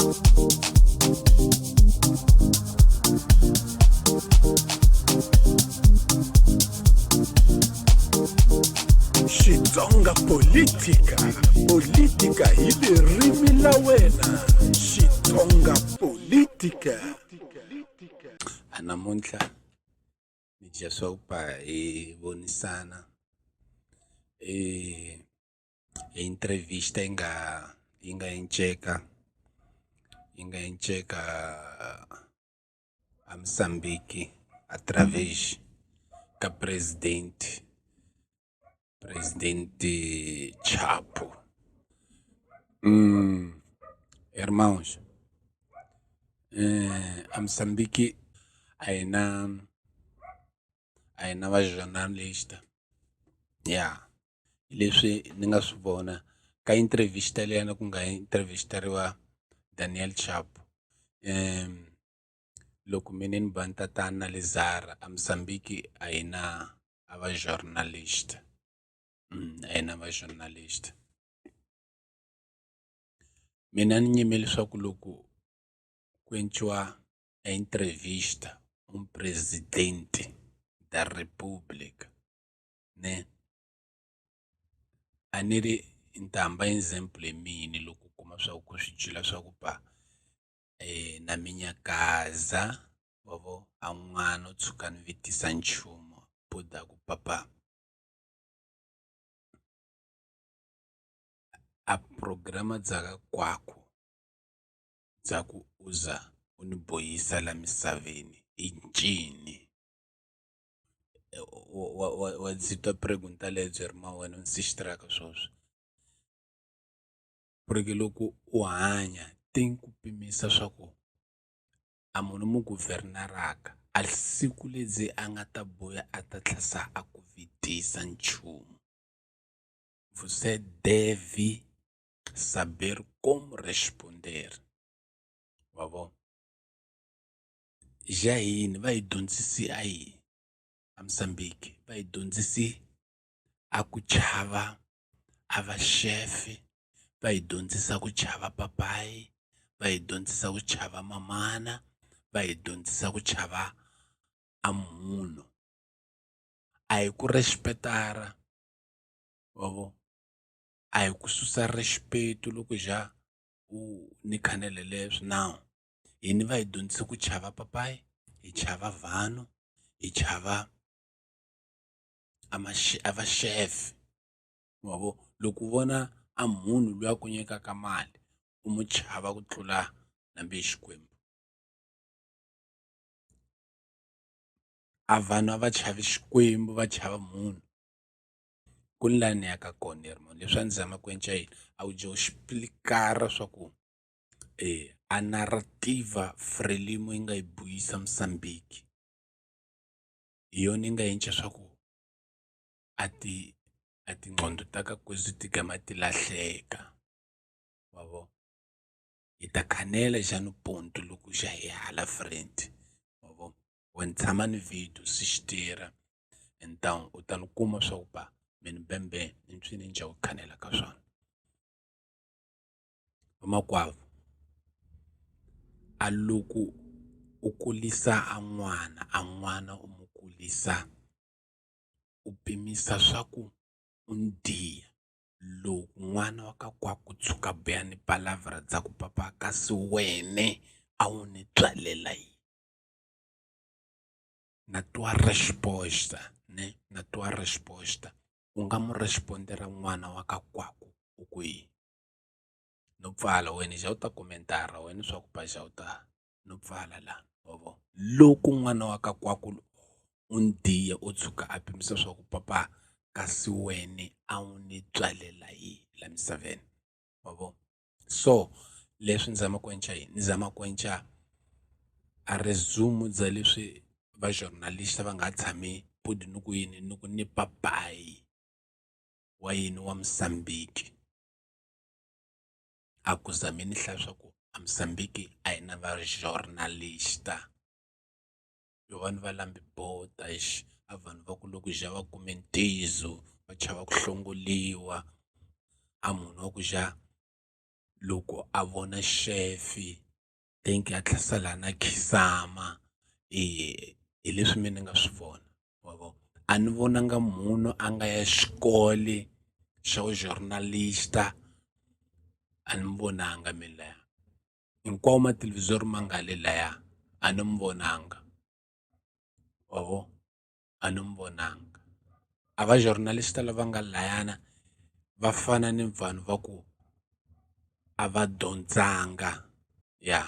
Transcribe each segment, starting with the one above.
Xitsonga politika, politika hi ririmi la wena. Xitsonga politika. Namuntlha ni dya swakudya hi vonisana hi entrevista yi nga enceka a Mozambique através ka presidente Chapo. Irmãos, a Moçambique ayina va jornalista. Leswi ni nga swi vona ka entrevista leyana ku nga intervisteriwa Daniel Chapo. Loko mina ni va ni ta analizara a Moçambique ayina va jornalista. Ayina va jornalista. Mina ni nyimele leswaku loko ku endliwa entrevista presidente da República, ne a ni ri ni ta hamba example emini loko u kuma swa ku swi cila swa ku ba na minyakaza vavo a n'wana u tshuka ni vitisa nchumu buda ku papa a programa dzaka kwako dzaku uza uniboyisa la misaveni i ncini. Wa dzitwa pregunta lebyi ri mawena nsixitiraka swoswo. Porque loko u hanya ti ku pimisa swa ku a munhu mu guvernaraka a siku ledzi a nga ta boya a ta tlhasa a ku vitisa nchumu. Você deve saber como responder. Wabo ja hini va hi dyondzisi a yini a Moçambique, va hi dyondzisi a ku chava a va chefe, va hi dyondzisa ku chava papayi, va hi dyondzisa ku chava mamana, va hi dyondzisa ku chava a munhu. A hi ku respect-ara wavo, a hi ku susa respeto loko ja u ni khanele leswi now. Hina va hi dyondzisa ku chava papayi, hi chava vanhu, hi chava a va chef. Wavo loko u vona a munhu loyi a ku nyikaka mali u mu chava ku tlula nambe hi Xikwembu. A vanhu a va chavi Xikwembu va chava munhu. Ku ni laha ni yaka kona hermano, leswi a ni zama ku endla yini a wu dya xiplikara swa ku a narrativa Frelimo yi nga yi buyisa Moçambique. Hi yona yi nga endla swa ku a tinqondo ta ka kwezi ti gama ti lahleka. Wabo hi ta khanela xana ponto loko xa hi hala frente. Wabo when tshama ni video swi xi tirha and down u ta ni kuma swa ku ba mini bembe ni swi ni njha ku khanela ka swona. Vamakwavo a loko u kulisa a n'wana u mu kulisa u pimisa swa ku u ndiya. Loko n'wana wa ka kwako tshuka biya ni palavra dza ku papa kasi wene a wu ni tswalela yini. Na twa resposta ne na twa resposta. U nga mu respondera n'wana wa ka kwako u ku yini. No pfala wena ja u ta komentara wena swa ku paxa u ta no pfala la. Wabo loko n'wana wa ka kwako u ndiya u tshuka a pimisa swa ku papa kasi wene a wu ni tswalela yini la misaveni. Wabo so leswi ni zama ku endla yini, ni zama ku endla a resume bya leswi va journalista va nga tshami pudi ni ku yini ni ku ni papayi wa yini wa Moçambique. A ku zami ni hlaya swa ku a Moçambique a hi na va journalista. Yo vanhu va lambi bota a vanhu va ku loko ja va kume ntizo va chava ku hlongoliwa. A munhu wa ku ja loko a vona chefi tenke a tlhasela na khisama hi leswi mina ni nga swi vona wa vo a ni vonanga munhu a nga ya xikole xa vujournalista a ni mi vonanga mina laya hinkwawo mathelevhizori ma nga le laya a ni mi vonanga wa vo a ni mi vonanga a va journalista lava nga layana va fana ni vanhu va ku a va dyondzanga ya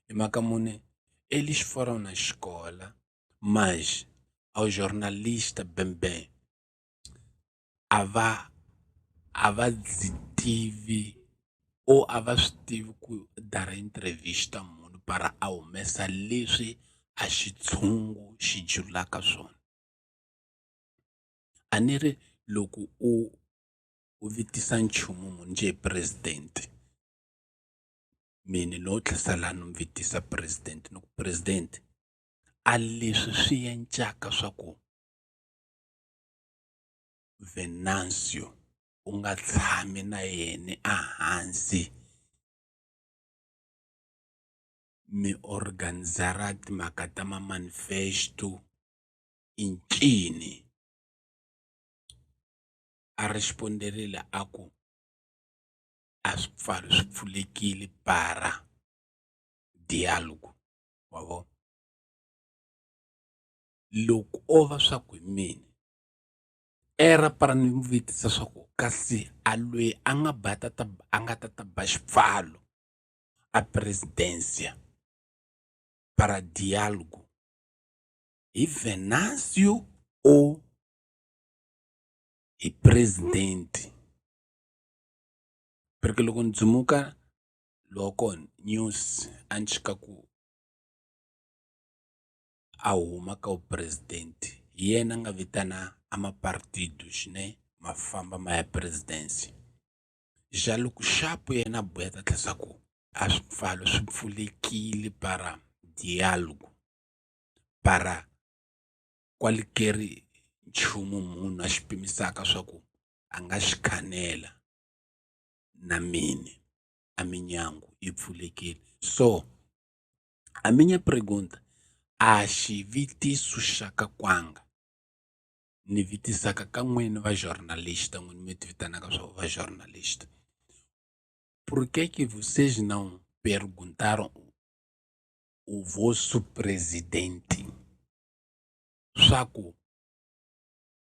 hi mhaka muni i lexi fanaku na xikola manje a wu journalista bembe a va byi tivi or a va swi tivi ku dara intervista munhu para a humesa leswi a xitshungu xi julaka swona a ni ri loko u vitisa nchumu munhu njhe president mina no tlhela ni n'wi vitisa president ni ku president a leswi swi endlaka swa ku Venancio u nga tshami na yena ehansi mi organizara timhaka ta ma-manifesto i ncini a responderile a ku a swipfalo swi pfulekile para dialogue wa vo loko o va swa ku hi mina era para ni n'wi vutisa swa ku kasi a loyi a nga ta ba xipfalo a presidencia para dialogue hi Venancio o hi president perché loko ni dzumuka loko news a ni chika ku a huma ka vupresident hi yena a nga vitana a mapartido xine ma famba ma ya presidency ja loko xapu yena a boya ta tlhela ku a swipfalo swi pfulekile para dialogue para kwalekeri nchumu munhu a xi pimisaka swa ku a nga xi khanela na mina a minyangu yi pfulekile so a minha pergunta a xivitiso xa ka kwanga ni vitisaka ka n'wini va jornalista n'wini mi ti vitanaka swa va jornalista por que vocês não perguntaram o vosso presidente swa ku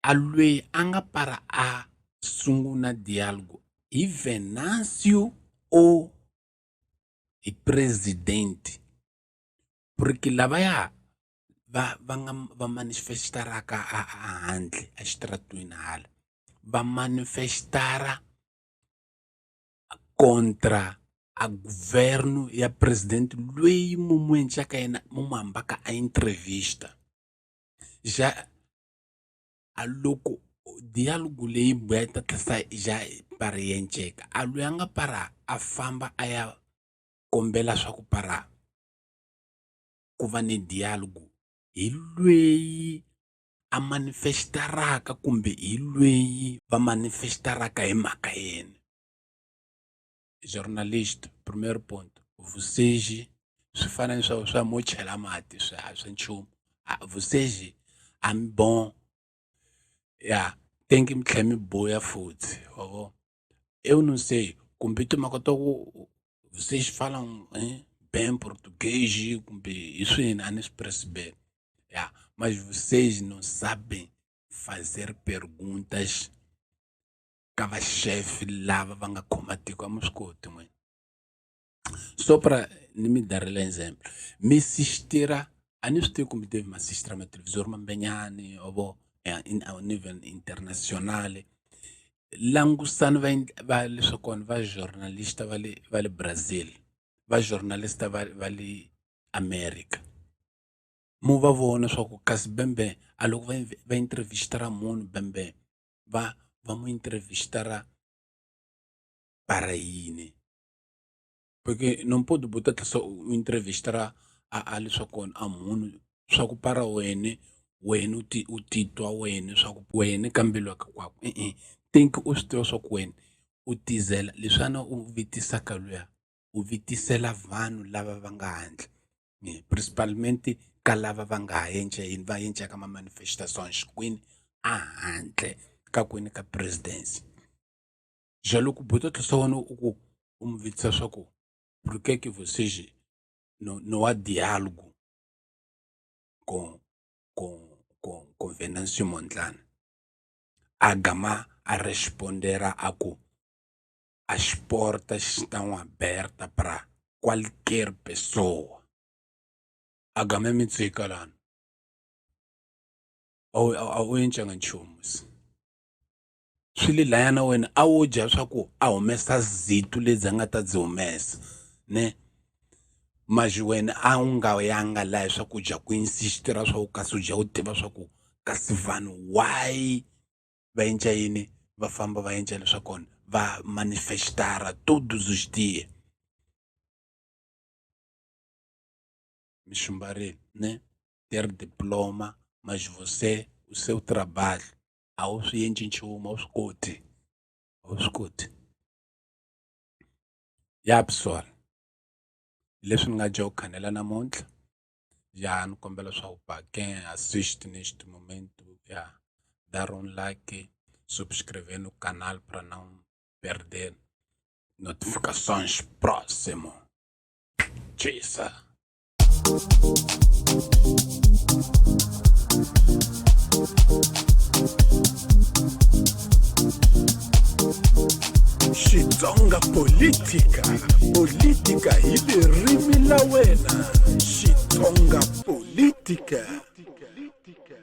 a loyi a nga para a sungula dialogue hi Venancio ou hi presidente porque lavaya va manifestaraka a handle a xitaratweni hala va manifestara contra a governo ya presidente loyi mu mu endlaka yena mu mu hambaka a entrevista ja a loko dialogue leyi boya ta tlhasa ja para yenceka a loyi a nga para a famba a ya kombela swa ku para ku va ni dialogue hi lweyi a manifestaraka kumbe hi lweyi va manifestaraka hi mhaka yena journalist primeiro ponto vuseji swi fana ni swa mo chela mati swa nchumu vuseji a mi bon ya tenke mi tlhela mi boya futhi wa vo eu não sei kumbe timhaka to ku vuseji falam bem português kumbe hi swini a ni swi perceber ya mas vocês não sabem fazer perguntas ka va chefe lava va nga khoma tiko a mi swi koti n'wina so para ni mi darela exemplo mi sistira a ni swi tivi kumbe tivi ma sistira matelevisori mambenyani o vo a nível internationale langusani va leswaku kona va journalista va le Brazil va journalista va le America mu va vona swa ku kasi bembe a loko va intervistara munhu bembe va mu intervistara para yini porque non pode botar tlhela u intervistara a leswaku kona a munhu swa ku para wena u titwa wena swa ku wena kambeliwa ka kwako tenke u swi tiva swa ku wena u tizela leswana u vitisaka luya u vitisela vanhu lava va nga handle principalmente ka lava va nga yini va endlaka ma-manifestation xikwini a handle ka kwini ka presidency jalo ku buta tlisa wena u mu vitisa swa ku por que que vocês não há diálogo com Venâncio Mondlane a gama a respondera a ku as portas estão abertas para qualquer pessoa. A gama me tsika lana. Awu yenchanga nchumus. Swili layana wena a wo dya swa ku a humesa zitu lezi a nga ta dzi humesa ne maji wena a wu nga yanga laha swakudya ku insistira swa ku kasi u dya u tiva swa ku kasi vanhu why va endla yini va famba va endla leswa kona va manifestara todos os dias me chumbarele né ter diploma mas você o seu trabalho a wu swi endli nchumu a wu swi koti ya pessoal leswi ni nga dya u khanela namuntlha ya ni kombela swa ku pa quem assiste neste momento ya dar um like subscrever no canal para não perder notificações próximo. Tchisa. Xitsonga política hi ririmi la wena. Xitsonga política.